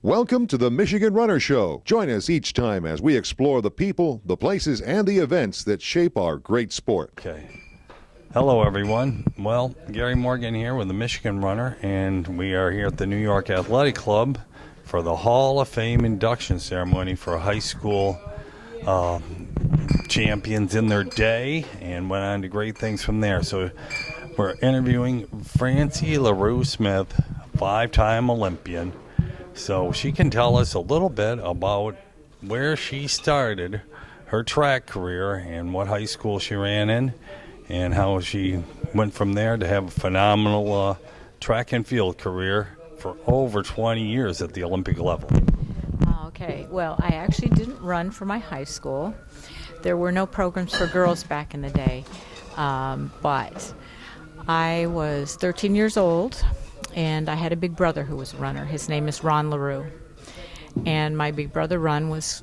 Welcome to the Michigan Runner Show. Join us each time as we explore the people, the places, and the events that shape our great sport. Okay. Hello, everyone. Well, Gary Morgan here with the Michigan Runner, and we are here at the New York Athletic Club for the Hall of Fame induction ceremony for high school champions in their day, and went on to great things from there. So we're interviewing Francie Laurrieu Smith, five-time Olympian. So she can tell us a little bit about where she started her track career and what high school she ran in, and how she went from there to have a phenomenal track and field career for over 20 years at the Olympic level. Okay, well, I actually didn't run for my high school. There were no programs for girls back in the day, but I was 13 years old, and I had a big brother who was a runner. His name is Ron Laurrieu. And my big brother Ron was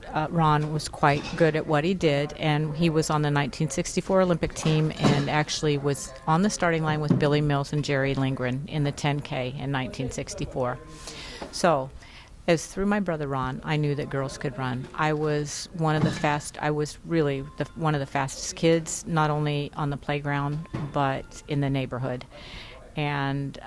quite good at what he did, and he was on the 1964 Olympic team and actually was on the starting line with Billy Mills and Jerry Lindgren in the 10K in 1964. So, as through my brother Ron, I knew that girls could run. I was one of the one of the fastest kids, not only on the playground but in the neighborhood. And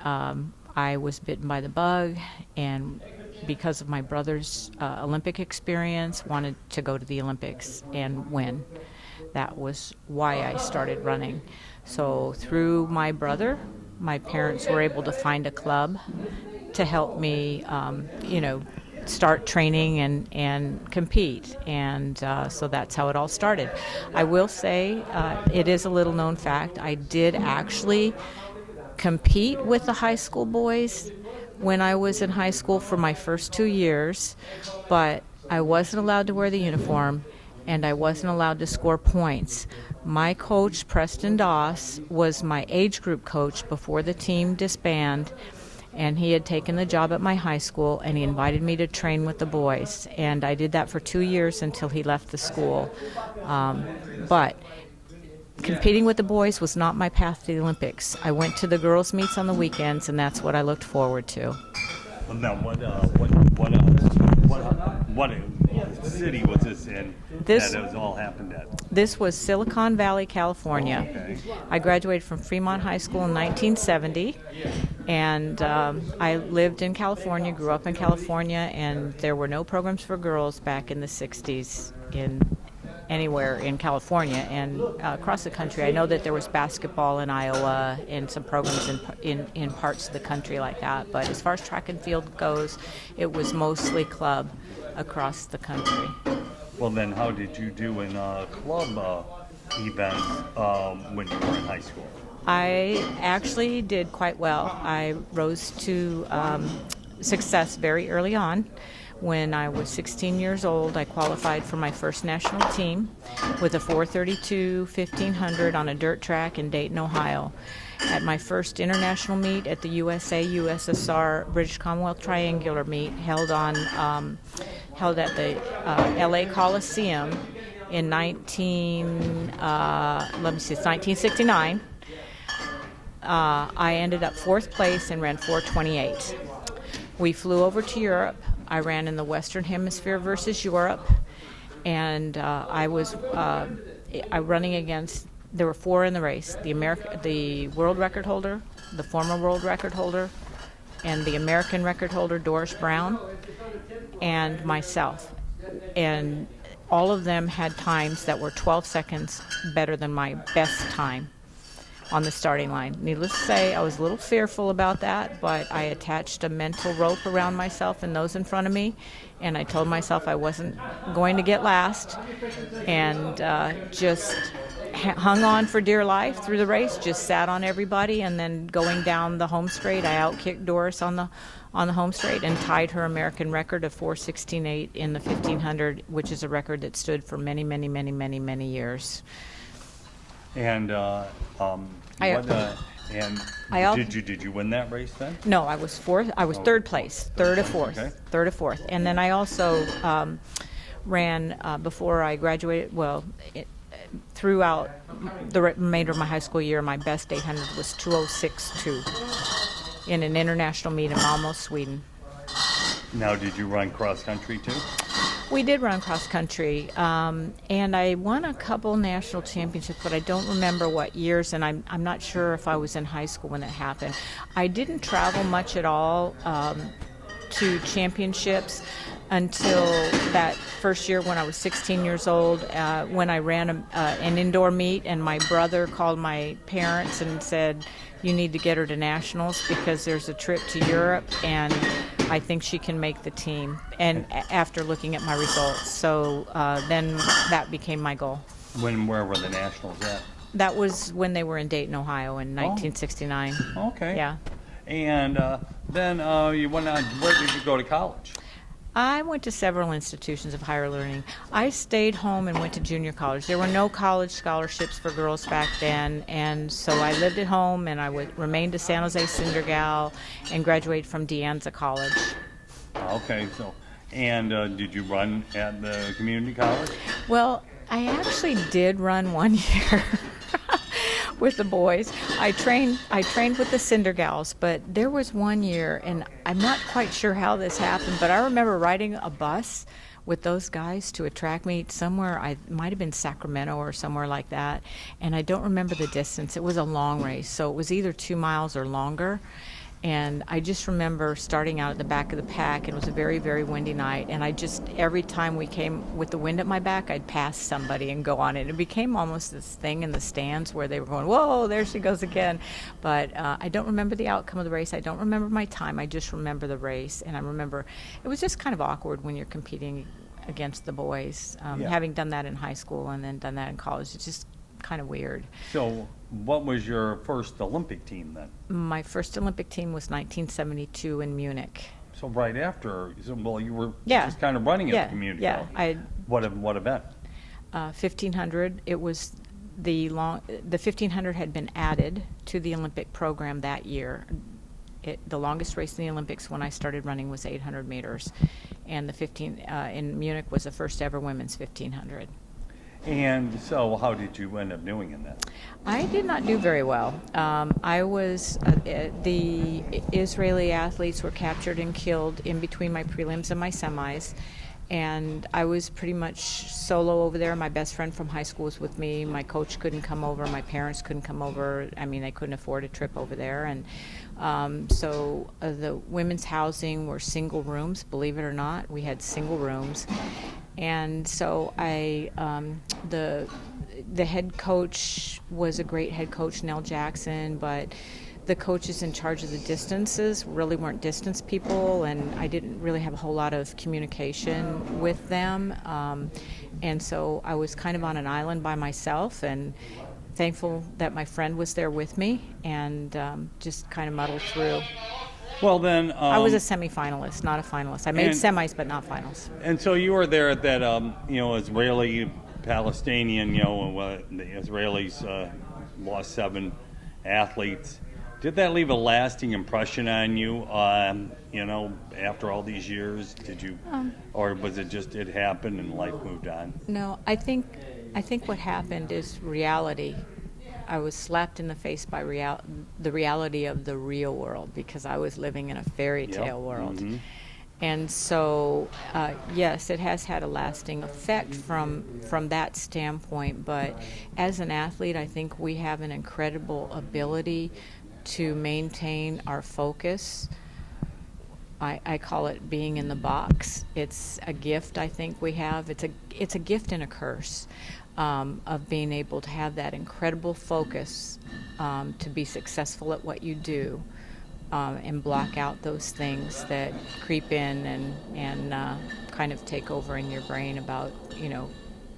I was bitten by the bug, and because of my brother's Olympic experience, wanted to go to the Olympics and win. That was why I started running. So through my brother, my parents were able to find a club to help me, start training and compete. And so that's how it all started. I will say, it is a little known fact, I did actually compete with the high school boys when I was in high school for my first 2 years, but I wasn't allowed to wear the uniform and I wasn't allowed to score points. My coach, Preston Doss, was my age group coach before the team disbanded, and he had taken the job at my high school, and he invited me to train with the boys, and I did that for 2 years until he left the school. But competing with the boys was not my path to the Olympics. I went to the girls' meets on the weekends, and that's what I looked forward to. Now, what city was this in that it was all happened at? This was Silicon Valley, California. Oh, okay. I graduated from Fremont High School in 1970, and I lived in California, grew up in California, and there were no programs for girls back in the 60s anywhere in California and across the country. I know that there was basketball in Iowa and some programs in parts of the country like that, but as far as track and field goes, it was mostly club across the country. Well, then how did you do in club events when you were in high school? I actually did quite well. I rose to success very early on. When I was 16 years old, I qualified for my first national team with a 4:32 1500 on a dirt track in Dayton, Ohio. At my first international meet at the USA-USSR British Commonwealth Triangular meet held at the LA Coliseum in 1969, I ended up fourth place and ran 4:28. We flew over to Europe. I ran in the Western Hemisphere versus Europe, and I was running against. There were four in the race: the world record holder, the former world record holder, and the American record holder Doris Brown, and myself. And all of them had times that were 12 seconds better than my best time on the starting line. Needless to say, I was a little fearful about that, but I attached a mental rope around myself and those in front of me, and I told myself I wasn't going to get last, and just hung on for dear life through the race, just sat on everybody, and then going down the home straight, I outkicked Doris on the home straight and tied her American record of 4:16.8 in the 1500, which is a record that stood for many, many, many, many, many years. And did you win that race then? No, I was fourth. I was third place, third or fourth, okay. Third or fourth. And then I also ran before I graduated. Well, throughout the remainder of my high school year, my best 800 was 2:06.2 in an international meet in Malmö, Sweden. Now, did you run cross country too? We did run cross country, and I won a couple national championships, but I don't remember what years, and I'm not sure if I was in high school when it happened. I didn't travel much at all to championships until that first year when I was 16 years old, when I ran an indoor meet, and my brother called my parents and said, "You need to get her to nationals because there's a trip to Europe, and I think she can make the team." And after looking at my results, so then that became my goal. Where were the nationals at? That was when they were in Dayton, Ohio, in 1969. Okay. Yeah. And then you went on. Where did you go to college? I went to several institutions of higher learning. I stayed home and went to junior college. There were no college scholarships for girls back then, and so I lived at home, and I remained a San Jose Cinder gal and graduated from De Anza College. Okay, so, and did you run at the community college? Well, I actually did run one year with the boys. I trained with the Cinder Gals, but there was one year, and I'm not quite sure how this happened, but I remember riding a bus with those guys to a track meet somewhere. I might have been Sacramento or somewhere like that, and I don't remember the distance. It was a long race, so it was either 2 miles or longer. And I just remember starting out at the back of the pack, and it was a very, very windy night. And every time we came with the wind at my back, I'd pass somebody and go on it. It became almost this thing in the stands where they were going, "Whoa, there she goes again." But I don't remember the outcome of the race. I don't remember my time. I just remember the race. And I remember it was just kind of awkward when you're competing against the boys. Having done that in high school and then done that in college, it's just kind of weird. So, what was your first Olympic team then? My first Olympic team was 1972 in Munich. So right after, well, you were Yeah. just kind of running at the community Yeah, college. What event? 1500. It was the 1500 had been added to the Olympic program that year. The longest race in the Olympics when I started running was 800 meters, and the 15 in Munich was the first ever women's 1500. And so, how did you end up doing in that? I did not do very well. I was the Israeli athletes were captured and killed in between my prelims and my semis, and I was pretty much solo over there. My best friend from high school was with me. My coach couldn't come over. My parents couldn't come over. I mean, they couldn't afford a trip over there, and so the women's housing were single rooms. Believe it or not, we had single rooms. And so the head coach was a great head coach, Nell Jackson, but the coaches in charge of the distances really weren't distance people, and I didn't really have a whole lot of communication with them. And so I was kind of on an island by myself, and thankful that my friend was there with me, and just kind of muddled through. Well, then... I was a semifinalist, not a finalist. I made semis, but not finals. And so you were there at that, Israeli-Palestinian, the Israelis lost 7 athletes. Did that leave a lasting impression on you, after all these years? Did you, or was it just it happened and life moved on? No, I think what happened is reality. I was slapped in the face by the reality of the real world, because I was living in a fairy tale world. Mm-hmm. And so, yes, it has had a lasting effect from that standpoint. But as an athlete, I think we have an incredible ability to maintain our focus. I call it being in the box. It's a gift I think we have. It's a gift and a curse. Of being able to have that incredible focus to be successful at what you do, and block out those things that creep in and kind of take over in your brain about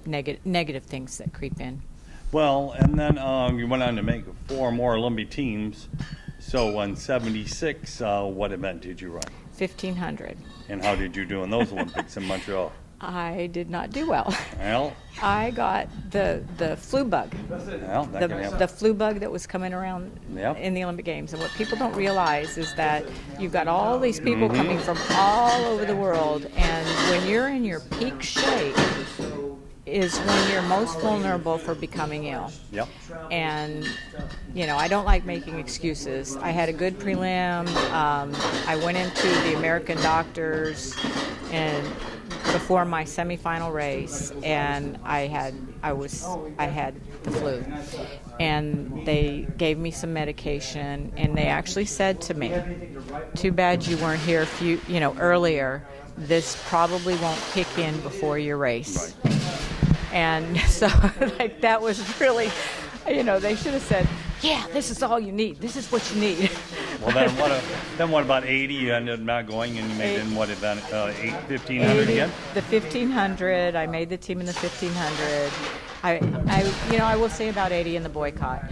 negative things that creep in. Well, and then you went on to make 4 more Olympic teams. So in '76, what event did you run? 1500. And how did you do in those Olympics in Montreal? I did not do well. Well, I got the flu bug. Well, that can happen. The flu bug that was coming around Yep. in the Olympic Games. And what people don't realize is that you've got all these people coming from all over the world, and when you're in your peak shape, is when you're most vulnerable for becoming ill. Yep. And, I don't like making excuses. I had a good prelim. I went into the American doctors and before my semifinal race, and I had the flu, and they gave me some medication, and they actually said to me, "Too bad you weren't here earlier. This probably won't kick in before your race." Right. And so, that was really, they should have said, "Yeah, this is all you need. This is what you need." Well, then what about 80? You ended up not going, and you made then what event? 1500 again? The 1500. I made the team in the 1500. I will say about 80 in the boycott.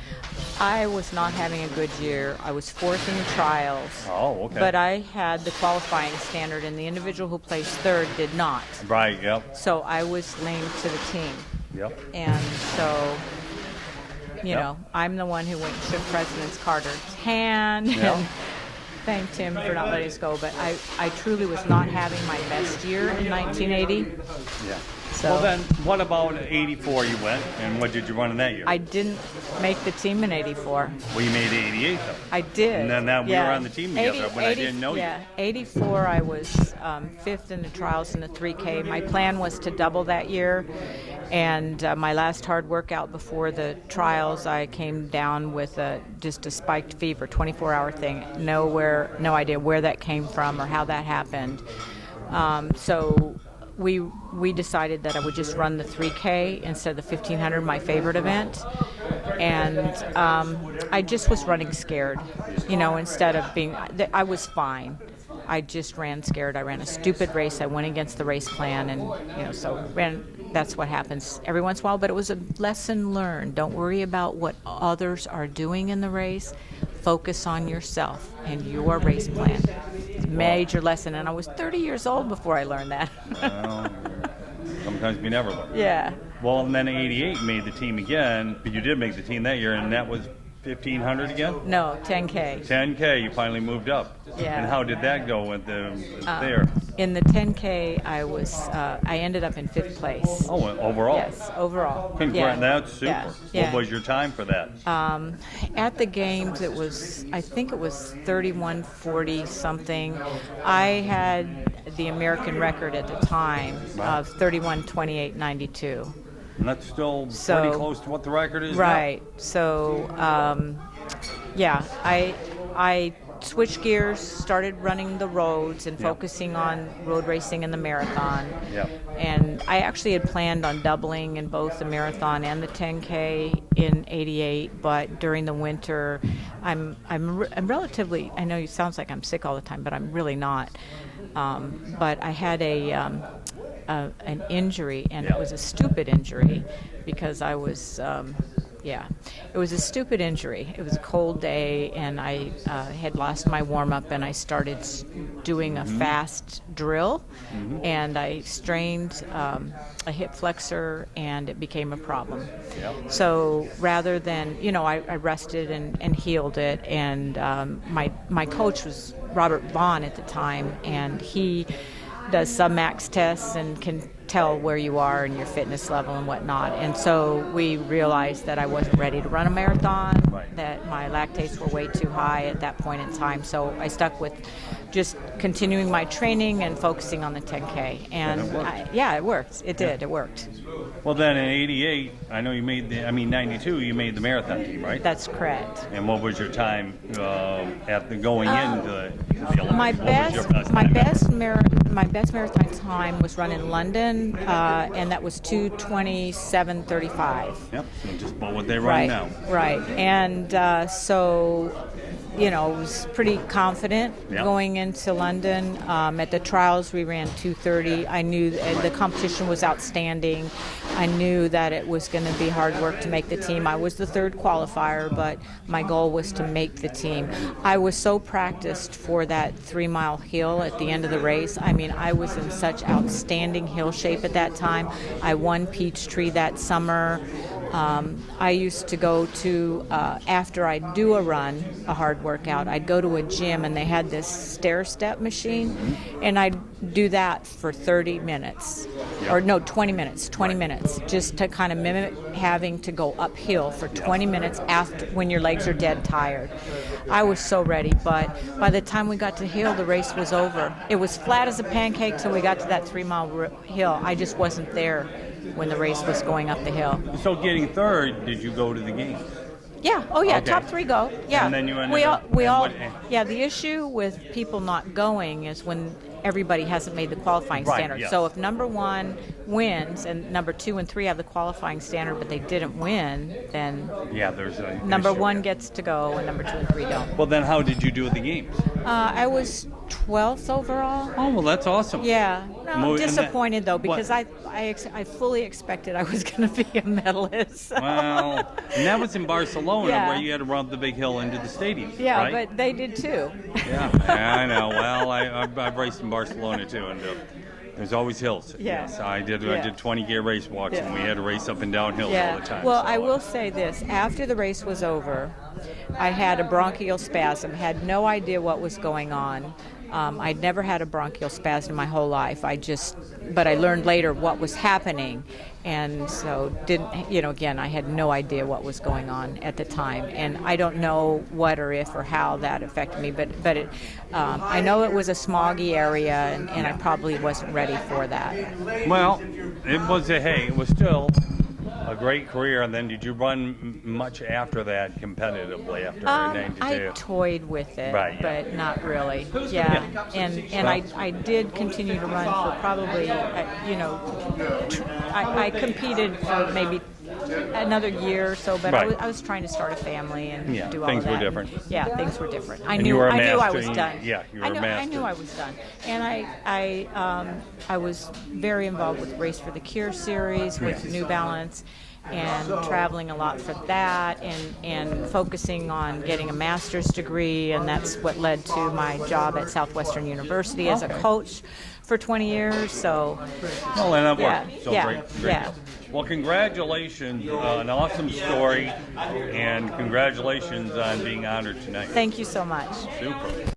I was not having a good year. I was fourth in the trials. Oh, okay. But I had the qualifying standard, and the individual who placed third did not. Right. Yep. So I was named to the team. Yep. And so, I'm the one who went and shook President Carter's hand and thanked him for not letting us go. But I truly was not having my best year in 1980. Yeah. So Well, then what about 84 you went, and what did you run in that year? I didn't make the team in 84. Well, you made 88, though. I did. And then we were on the team together, but I 80 didn't know you. Yeah, 84 I was fifth in the trials in the 3K. My plan was to double that year, and my last hard workout before the trials, I came down with just a spiked fever, 24-hour thing. No idea where that came from or how that happened. So we decided that I would just run the 3K instead of the 1500, my favorite event. And I just was running scared, instead of I was fine. I just ran scared. I ran a stupid race. I went against the race plan, and, that's what happens every once in a while. But it was a lesson learned. Don't worry about what others are doing in the race. Focus on yourself and your race plan. Major lesson, and I was 30 years old before I learned that. Well, sometimes we never learn. Yeah. Well, and then 88 made the team again, but you did make the team that year, and that was 1500 again? No, 10K. 10K, you finally moved up. Yeah. And how did that go with there? In the 10K, I ended up in fifth place. Oh, overall? Yes, overall. Congrats, that's super. Yeah. What was your time for that? At the games, I think it was 31:40 something. I had the American record at the time of 31:28.92. And that's still pretty close to what the record is right. now. So, I switched gears, started running the roads and focusing on road racing and the marathon. Yeah. And I actually had planned on doubling in both the marathon and the 10K in 88, but during the winter, I'm relatively, I know it sounds like I'm sick all the time, but I'm really not. But I had an injury, and it was a stupid injury because I was, it was a stupid injury. It was a cold day, and I had lost my warm-up, and I started doing a fast drill, and I strained a hip flexor, and it became a problem. Yep. So rather than, I rested and healed it, and my coach was Robert Vaughn at the time, and he does submax tests and can tell where you are and your fitness level and whatnot. And so we realized that I wasn't ready to run a marathon, that my lactates were way too high at that point in time. So I stuck with just continuing my training and focusing on the 10K. And it worked. It did. It worked. Well, then in 88, I know 92, you made the marathon team, right? That's correct. And what was your time after going into the Olympics? My best marathon time was run in London, and that was 2:27:35. Yep, so just about what they run now. Right, and so, I was pretty confident going into London. At the trials, we ran 2:30. I knew the competition was outstanding. I knew that it was going to be hard work to make the team. I was the third qualifier, but my goal was to make the team. I was so practiced for that 3-mile hill at the end of the race. I mean, I was in such outstanding hill shape at that time. I won Peachtree that summer. I used to go to, after I'd do a run, a hard workout, I'd go to a gym and they had this stair step machine, and I'd do that for 30 minutes. Or no, 20 minutes, just to kind of mimic having to go uphill for 20 minutes after when your legs are dead tired. I was so ready, but by the time we got to the hill, the race was over. It was flat as a pancake till we got to that 3-mile hill. I just wasn't there when the race was going up the hill. So getting third, did you go to the games? Yeah. Oh, yeah. Okay. Top 3 go. Yeah. And then you ended up. Yeah. The issue with people not going is when everybody hasn't made the qualifying standard. Yeah. So if number 1 wins and number 2 and 3 have the qualifying standard, but they didn't win, then there's a number issue. 1 gets to go and number 2 and 3 don't. Well, then how did you do at the games? I was 12th overall. Oh, well, that's awesome. Yeah. No, I'm And disappointed though because what? I fully expected I was going to be a medalist. So. Well, and that was in Barcelona Yeah. where you had to run the big hill into the stadium. Yeah, right? but they did too. Yeah, I know. Well, I've raced in Barcelona too, and there's always hills. Yeah. Yes, I did. Yeah. I did 20-gear race walks, and we had to race up and down hills all the time. Well, so, I will say this. After the race was over, I had a bronchial spasm, had no idea what was going on. I'd never had a bronchial spasm in my whole life. But I learned later what was happening. And so again, I had no idea what was going on at the time. And I don't know what or if or how that affected me, but I know it was a smoggy area and I probably wasn't ready for that. Well, it was still a great career. And then did you run much after that competitively after 92? I toyed with it, Right, yeah. but not really. Yeah, and I did continue to run for probably, I competed for maybe another year or so, but Right. I was trying to start a family and do all things that. were different. Yeah, things were different. I And knew you were a I master, was done. Yeah, you were I a master. I knew I was done, and I was very involved with Race for the Cure series with New Balance. And traveling a lot for that and focusing on getting a master's degree, and that's what led to my job at Southwestern University as a coach for 20 years. So Well, and that Yeah, worked. So yeah, great. yeah. Well, congratulations. An awesome story. And congratulations on being honored tonight. thank you so much. Super.